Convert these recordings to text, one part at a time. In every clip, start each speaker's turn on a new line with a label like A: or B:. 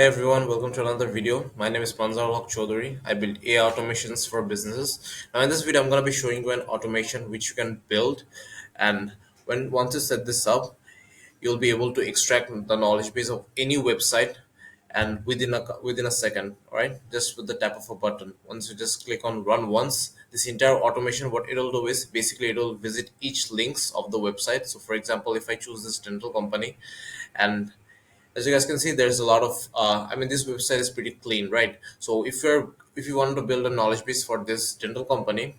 A: Hey everyone, welcome to another video. My name is Panzar Haq Chaudhary. I build AI automations for businesses. Now in this video, I'm going to be showing you an automation which you can build, and once you set this up, you'll be able to extract the knowledge base of any website and within a second, all right? Just with the tap of a button. Once you just click on run once, this entire automation, what it'll do is basically it'll visit each links of the website. So for example, if I choose this dental company, and as you guys can see, there's a lot of this website is pretty clean, right? So if you want to build a knowledge base for this dental company,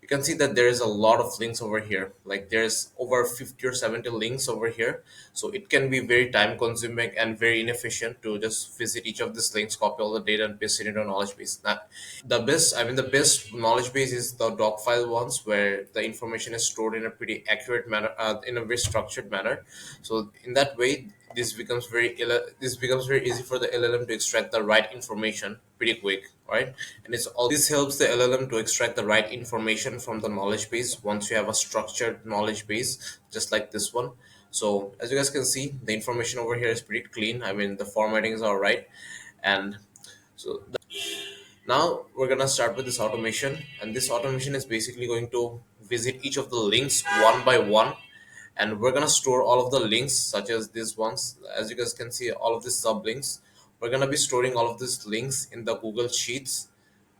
A: you can see that there is a lot of links over here. Like there's over 50 or 70 links over here. So it can be very time consuming and very inefficient to just visit each of these links, copy all the data and paste it into a knowledge base. Now, the best knowledge base is the doc file ones, where the information is stored in a pretty accurate manner, in a very structured manner. So in that way, this becomes very easy for the LLM to extract the right information pretty quick, right? And this helps the LLM to extract the right information from the knowledge base once you have a structured knowledge base, just like this one. So as you guys can see, the information over here is pretty clean. The formatting is all right. And so now we're gonna start with this automation, and this automation is basically going to visit each of the links one by one, and we're gonna store all of the links such as these ones. As you guys can see, all of these sublinks, we're gonna be storing all of these links in the Google Sheets.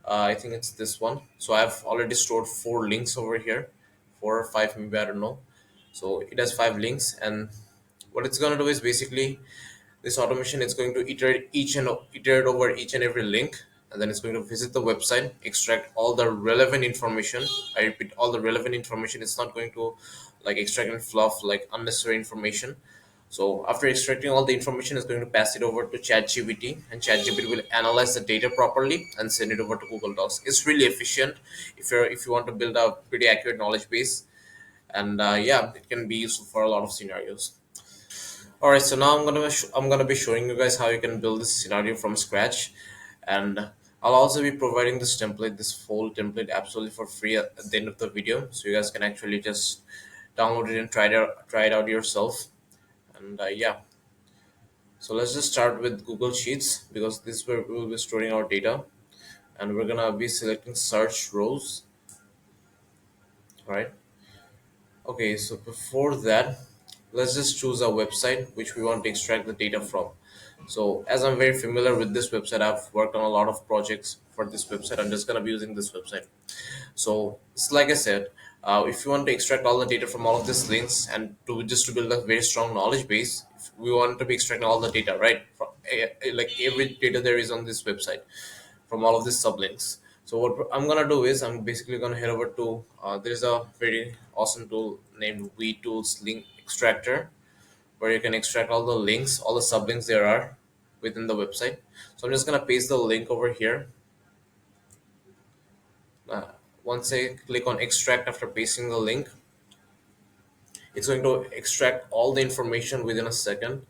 A: I think it's this one. So I've already stored 4 links over here, 4 or 5 maybe, I don't know. So it has 5 links, and what it's gonna do is basically this automation is going to iterate over each and every link, and then it's going to visit the website, extract all the relevant information. I repeat, all the relevant information. It's not going to like extract and fluff like unnecessary information. So after extracting all the information, it's going to pass it over to ChatGPT, and ChatGPT will analyze the data properly and send it over to Google Docs. It's really efficient if you want to build a pretty accurate knowledge base, and yeah, it can be useful for a lot of scenarios. All right, so now I'm gonna be showing you guys how you can build this scenario from scratch, and I'll also be providing this full template absolutely for free at the end of the video, so you guys can actually just download it and try it out yourself. And yeah, so let's just start with Google Sheets, because this is where we will be storing our data, and we're gonna be selecting search rows. All right. Okay, so before that, let's just choose a website which we want to extract the data from. So as I'm very familiar with this website, I've worked on a lot of projects for this website. I'm just gonna be using this website. So it's like I said, if you want to extract all the data from all of these links and to build a very strong knowledge base, if we want to be extracting all the data, right, from like every data there is on this website from all of these sublinks. So what I'm gonna do is I'm basically gonna head over to there's a very awesome tool named VTools Link Extractor, where you can extract all the links, all the sublinks there are within the website. So I'm just gonna paste the link over here. Uh, Once I click on extract after pasting the link, it's going to extract all the information within a second.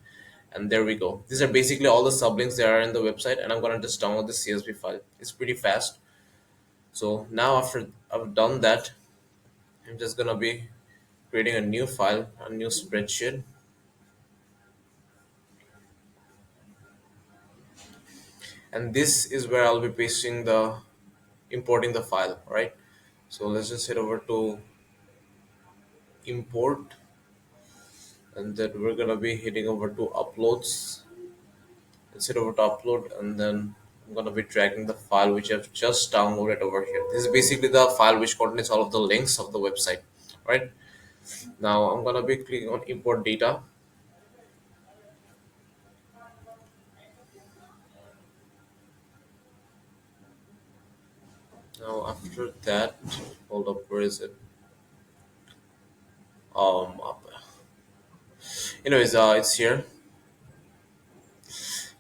A: And there we go. These are basically all the sublinks that are in the website, and I'm gonna just download the CSV file. It's pretty fast. So now after I've done that, I'm just gonna be creating a new file, a new spreadsheet, and this is where I'll be importing the file, right? So let's just head over to import, and then we're gonna be heading over to uploads. Let's head over to upload, and then I'm gonna be dragging the file which I've just downloaded over here. This is basically the file which contains all of the links of the website, right? Now I'm gonna be clicking on import data. Now after that, hold up, where is it? Up. Anyways, it's here.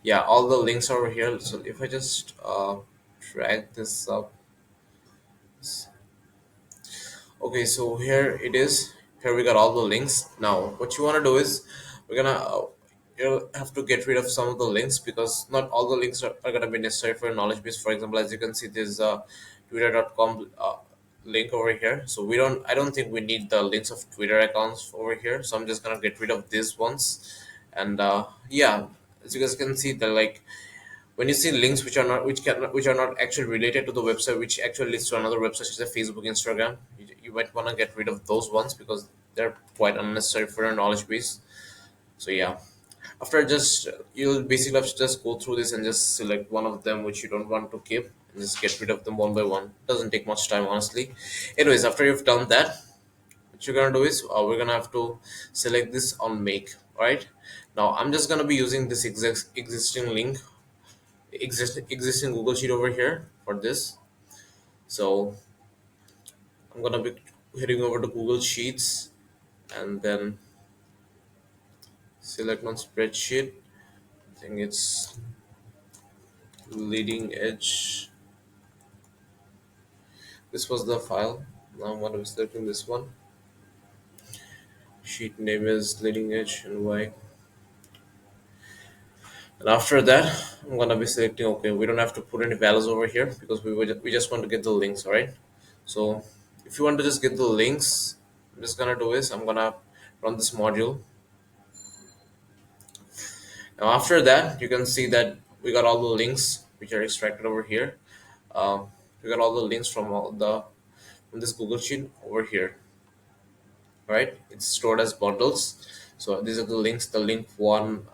A: Yeah, all the links are over here. So if I just drag this up, okay, so here it is. Here we got all the links. Now what you want to do is we're gonna you'll have to get rid of some of the links, because not all the links are gonna be necessary for your knowledge base. For example, as you can see, there's a twitter.com link over here. So I don't think we need the links of Twitter accounts over here. So I'm just gonna get rid of these ones. And yeah, as you guys can see, that like when you see links which are not actually related to the website, which actually leads to another website such as Facebook, Instagram, you might want to get rid of those ones because they're quite unnecessary for your knowledge base. So yeah, after just you'll basically have to just go through this and just select one of them which you don't want to keep and just get rid of them one by one. Doesn't take much time, honestly. Anyways, after you've done that, what you're gonna do is we're gonna have to select this on make. Right now, I'm just gonna be using this existing link, existing Google Sheet over here for this. So I'm gonna be heading over to Google Sheets and then select on spreadsheet. I think it's leading edge. This was the file. Now I'm gonna be selecting this one. Sheet name is leading edge and y. And after that, I'm gonna be selecting okay. We don't have to put any values over here because we just want to get the links, all right? So if you want to just get the links, I'm just gonna do is I'm gonna run this module. Now after that, you can see that we got all the links which are extracted over here. Um, we got all the links from this Google Sheet over here, right? It's stored as bundles. So these are the links: the link one,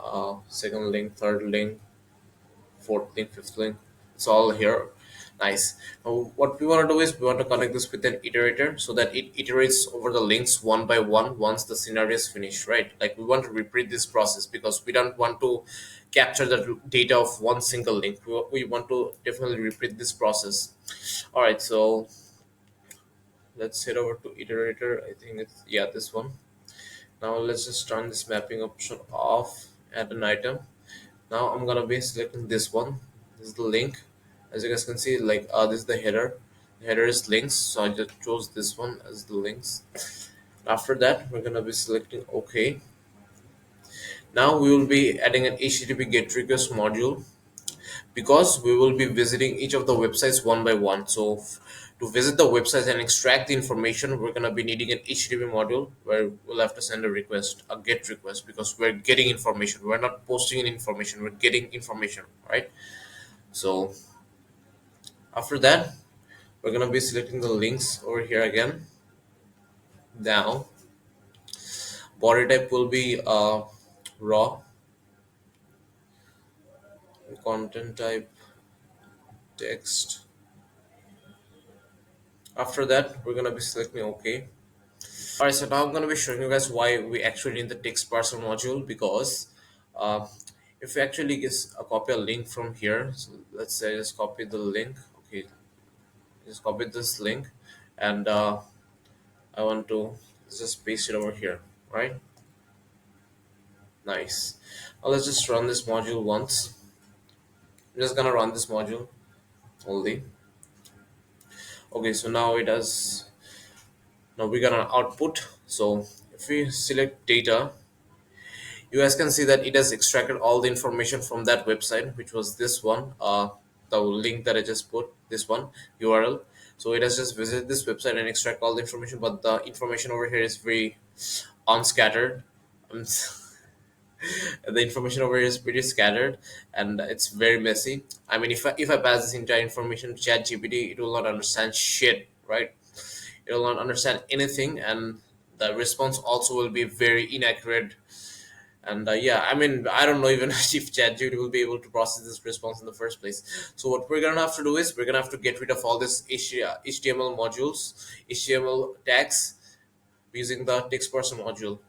A: second link, third link, fourth link, fifth link. It's all here. Nice. Now what we want to do is we want to connect this with an iterator so that it iterates over the links one by one once the scenario is finished, right? Like we want to repeat this process because we don't want to capture the data of one single link. We want to definitely repeat this process. All right, so let's head over to iterator. I think it's, yeah, this one. Now let's just turn this mapping option off, add an item. Now I'm gonna be selecting this one. This is the link. As you guys can see, like this is the header. The header is links, so I just chose this one as the links. After that, we're gonna be selecting OK. Now we will be adding an HTTP GET request module because we will be visiting each of the websites one by one. So to visit the websites and extract the information, we're going to be needing an HTTP module where we'll have to send a request, a GET request, because we're getting information. We're not posting in information, we're getting information, right? So after that, we're going to be selecting the links over here again. Now body type will be raw, content type text. After that, we're going to be selecting OK. Alright, so now I'm going to be showing you guys why we actually need the text parser module, because uh, if we actually get a copy a link from here, so let's say just copy the link. Okay, just copy this link, and I want to just paste it over here, right? Nice. Now let's just run this module once. I'm just gonna run this module only. Okay, so now it has, now we got an output. So if we select data, you guys can see that it has extracted all the information from that website, which was this one, the link that I just put, this one URL. So it has just visited this website and extract all the information, but the information over here is very unscattered. um, the information over here is pretty scattered and it's very messy. I mean, if I pass this entire information to chat gpt, it will not understand shit, right? It will not understand anything, and the response also will be very inaccurate. And yeah, I mean, I don't know even if ChatGPT will be able to process this response in the first place. So what we're gonna have to do is we're gonna have to get rid of all this HTML modules, HTML tags using the text parser module.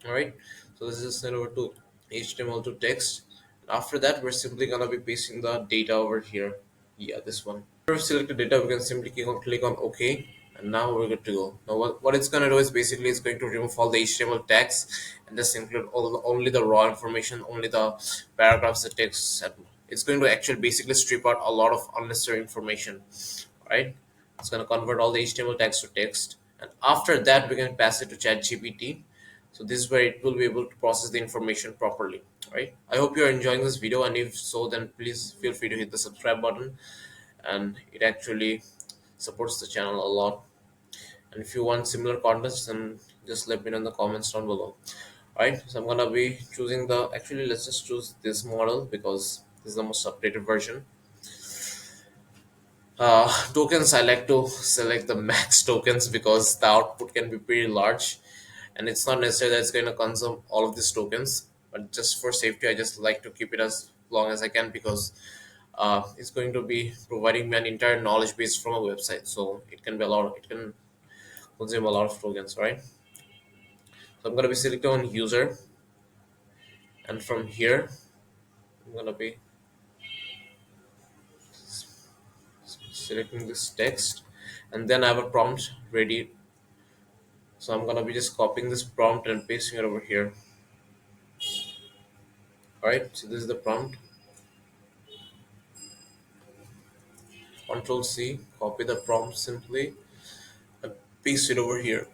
A: All right. So this is sent over to HTML to text. After that, we're simply gonna be pasting the data over here. Yeah, this one. After we select the data, we can simply click on OK, and now we're good to go. Now what it's going to do is basically it's going to remove all the HTML tags and just include only the raw information, only the paragraphs, the text. And it's going to actually basically strip out a lot of unnecessary information, right? It's going to convert all the HTML tags to text, and after that we can pass it to ChatGPT. So this is where it will be able to process the information properly, right? I hope you're enjoying this video, and if so, then please feel free to hit the subscribe button, and it actually supports the channel a lot. And if you want similar contents, then just let me know in the comments down below. Right, so I'm gonna be choosing the, actually let's just choose this model because this is the most updated version. Tokens, I like to select the max tokens because the output can be pretty large, and it's not necessary that it's going to consume all of these tokens. But just for safety, I just like to keep it as long as I can because it's going to be providing me an entire knowledge base from a website, so it can be a lot. It can consume a lot of tokens, right? So I'm going to be selecting on user, and from here I'm going to be selecting this text, and then I have a prompt ready. So I'm gonna be just copying this prompt and pasting it over here. Alright, so this is the prompt. Control C, copy the prompt simply and paste it over here.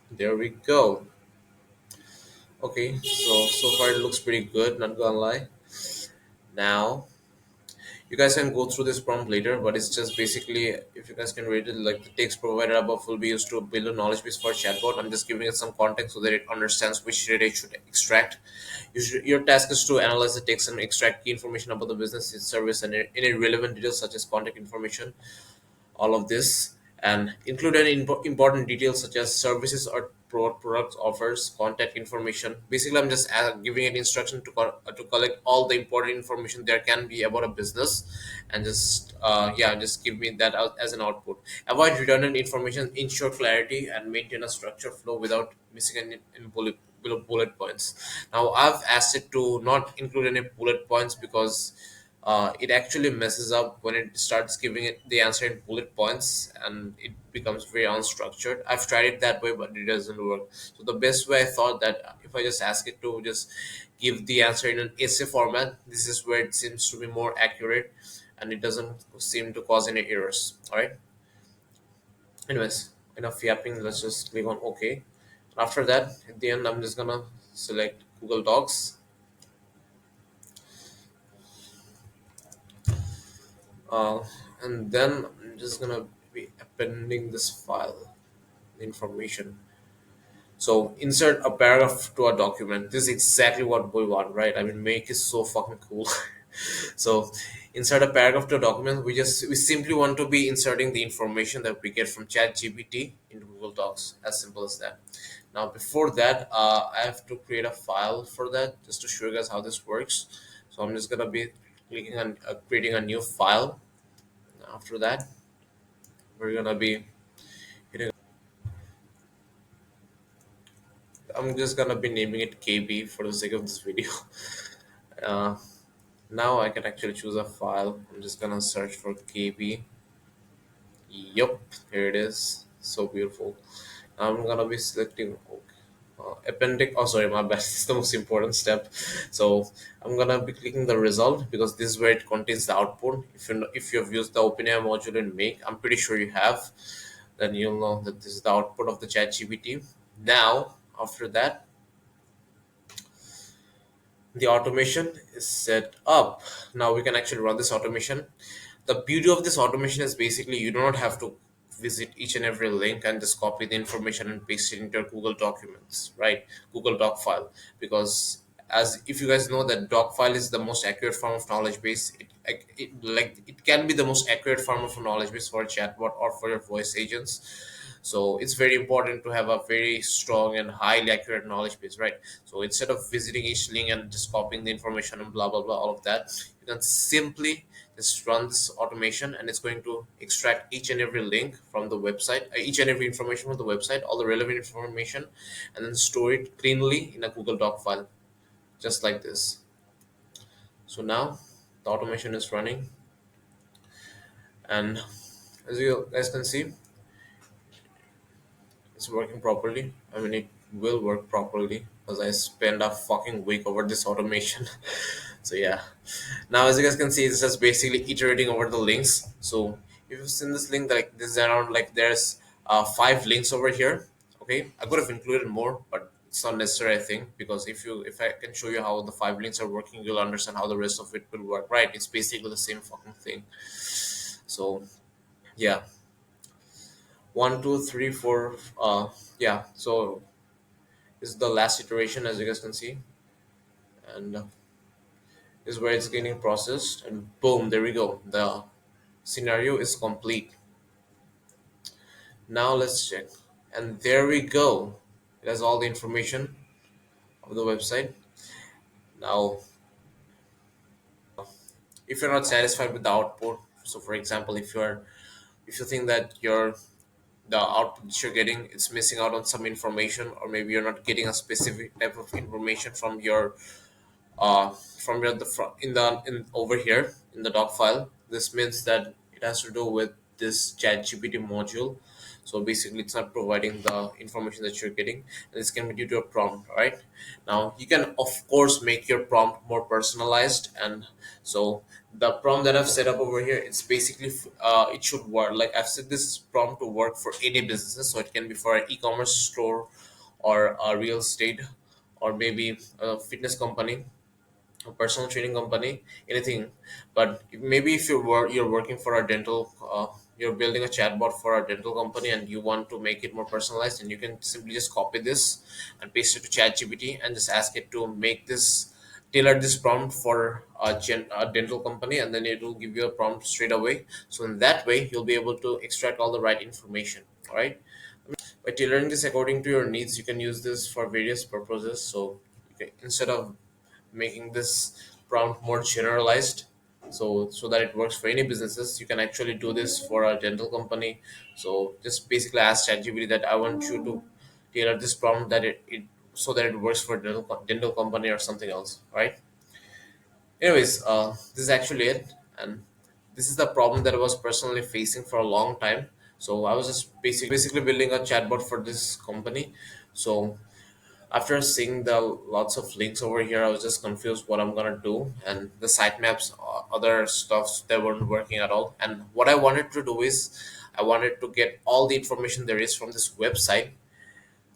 A: There we go. Okay, so far it looks pretty good, not gonna lie. Now you guys can go through this prompt later, but it's just basically, if you guys can read it, like the text provided above will be used to build a knowledge base for chatbot. I'm just giving it some context so that it understands which data it should extract. Your task is to analyze the text and extract key information about the business, its service, and any relevant details such as contact information, all of this, and include any important details such as services or products offers, contact information. Basically I'm just giving it instruction to to collect all the important information there can be about a business, and just yeah, just give me that out as an output. Avoid redundant information, ensure clarity, and maintain a structure flow without missing any bullet points. Now I've asked it to not include any bullet points because it actually messes up when it starts giving it the answer in bullet points, and it becomes very unstructured. I've tried it that way, but it doesn't work. So the best way, I thought that if I just ask it to just give the answer in an essay format, this is where it seems to be more accurate, and it doesn't seem to cause any errors. All right. Anyways, enough yapping. Let's just click on OK. After that, at the end, I'm just gonna select Google Docs, uh, and then I'm just gonna be appending this file information. So insert a paragraph to a document. This is exactly what we want, right? I mean, Make is so fucking cool. So insert a paragraph to a document. We simply want to be inserting the information that we get from ChatGPT into Google Docs. As simple as that. Now before that, I have to create a file for that just to show you guys how this works. So I'm just gonna be clicking on creating a new file. After that, we're gonna be hitting. I'm just gonna be naming it KB for the sake of this video. Uh, Now I can actually choose a file. I'm just gonna search for KB. Yup, here it is. So beautiful. I'm gonna be selecting appendix. Oh, sorry, my bad. This is the most important step. So I'm gonna be clicking the result because this is where it contains the output. If you've used the OpenAI module in Make, I'm pretty sure you have. Then you'll know that this is the output of the ChatGPT. Now, after that, the automation is set up. Now we can actually run this automation. The beauty of this automation is basically you do not have to visit each and every link and just copy the information and paste it into your Google documents, right? Google Doc file. Because as if you guys know that doc file is the most accurate form of knowledge base, it can be the most accurate form of a knowledge base for a chatbot or for your voice agents. So it's very important to have a very strong and highly accurate knowledge base, right? So instead of visiting each link and just copying the information and blah blah blah, all of that, you can simply just run this automation, and it's going to extract each and every link from the website, each and every information from the website, all the relevant information, and then store it cleanly in a Google Doc file, just like this. So now the automation is running, and as you guys can see, it's working properly. I mean, it will work properly because I spent a fucking week over this automation. So yeah. Now, as you guys can see, it's just basically iterating over the links. So if you've seen this link, like this is around, like there's 5 links over here. Okay, I could have included more, but it's not necessary, I think, because if I can show you how the 5 links are working, you'll understand how the rest of it will work. Right? It's basically the same fucking thing. So yeah, one, two, three, four. Yeah. So This is the last iteration, as you guys can see, and this is where it's getting processed, and boom, there we go. The scenario is complete. Now let's check, and there we go. It has all the information of the website. Now, if you're not satisfied with the output, so for example, if you think that the output that you're getting it's missing out on some information, or maybe you're not getting a specific type of information from your the front in over here in the doc file. This means that it has to do with this chat gpt module. So basically it's not providing the information that you're getting, and this can be due to a prompt. Right, now you can of course make your prompt more personalized. And so the prompt that I've set up over here, it's basically it should work like I've set this prompt to work for any businesses. So it can be for an e-commerce store, or a real estate, or maybe a fitness company, a personal training company, anything. But maybe if you're working for a dental, you're building a chatbot for a dental company, and you want to make it more personalized, and you can simply just copy this and paste it to ChatGPT and just ask it to make this tailor this prompt for a dental company, and then it will give you a prompt straight away. So in that way, you'll be able to extract all the right information. All right. By tailoring this according to your needs, you can use this for various purposes. So instead of making this prompt more generalized, so that it works for any businesses, you can actually do this for a dental company. So just basically ask ChatGPT that I want you to tailor this prompt that it so that it works for dental company or something else, right? Anyways, this is actually it, and this is the problem that I was personally facing for a long time. So I was just basically building a chatbot for this company. So after seeing the lots of links over here, I was just confused what I'm gonna do, and the sitemaps, other stuffs that weren't working at all. And what I wanted to do is, I wanted to get all the information there is from this website,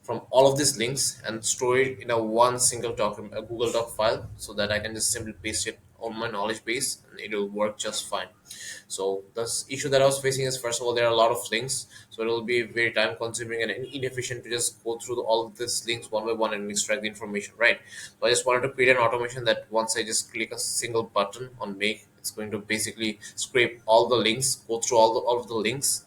A: from all of these links, and store it in a one single document, a Google Doc file, so that I can just simply paste it on my knowledge base and it will work just fine. So the issue that I was facing is, first of all, there are a lot of links, so it will be very time consuming and inefficient to just go through all of these links one by one and extract the information, right? So I just wanted to create an automation that once I just click a single button on make, it's going to basically scrape all the links, go through all of the links,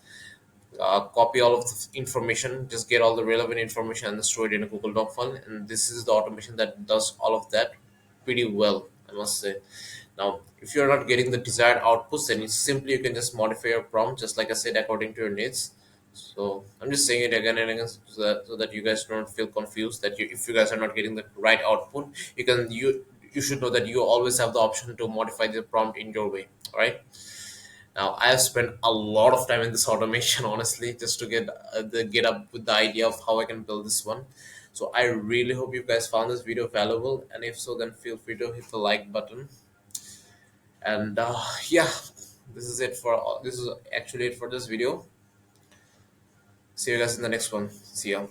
A: copy all of the information, just get all the relevant information and store it in a Google Doc file. And this is the automation that does all of that pretty well, I must say. Now, if you're not getting the desired outputs, then you can just modify your prompt, just like I said, according to your needs. So I'm just saying it again and again, so that you guys don't feel confused that if you guys are not getting the right output, you should know that you always have the option to modify the prompt in your way. All right. Now, I have spent a lot of time in this automation, honestly, just to get up with the idea of how I can build this one. So I really hope you guys found this video valuable, and if so, then feel free to hit the like button. And yeah, this is actually it for this video. See you guys in the next one. See ya.